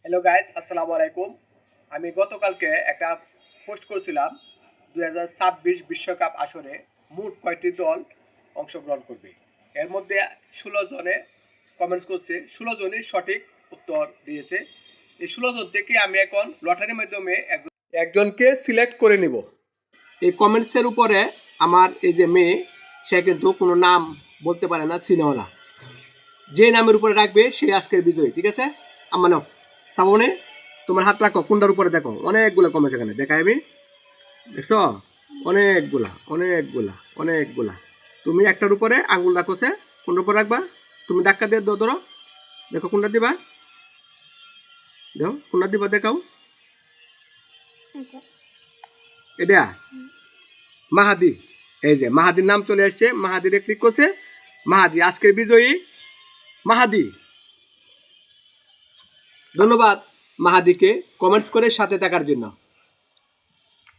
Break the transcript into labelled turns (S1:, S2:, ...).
S1: Hello guys, আসসালামু আলাইকুম। আমি গতকালকে একটা পোস্ট করেছিলাম 2026 বিশ্বকাপ আসরে মোট কয়টি দল অংশগ্রহণ করবে। এর মধ্যে 16 জনে কমেন্টস করছে, 16 জনই সঠিক উত্তর দিয়েছে। এই 16 জন থেকে আমি এখন লটারির মাধ্যমে একজনকে সিলেক্ট করে নিব। এই কমেন্টসের উপরে আমার এই যে মেয়ে, সে কিন্তু কোনো নাম বলতে পারে না, চিনেও না। যে নামের উপরে রাখবে সে আজকের বিজয়ী, ঠিক আছে? আমার নাও সামনে তোমার হাত রাখো, কোনটার উপরে দেখো, অনেকগুলো কমেছে এখানে, দেখাই আমি। দেখছো অনেকগুলা অনেকগুলা অনেকগুলা। তুমি একটার উপরে আঙুল রাখো, সে কোনটার উপর রাখবা? তুমি ধাক্কা দিয়ে ধরো, দেখো কোনটা দিবা, দেখো কোনটা দিবা, দেখাও। এটা মাহাদি। এই যে মাহাদির নাম চলে আসছে, মাহাদিরে ক্লিক করছে। মাহাদি আজকের বিজয়ী মাহাদি। ধন্যবাদ মাহাদিকে কমেন্টস করে সাথে থাকার জন্য।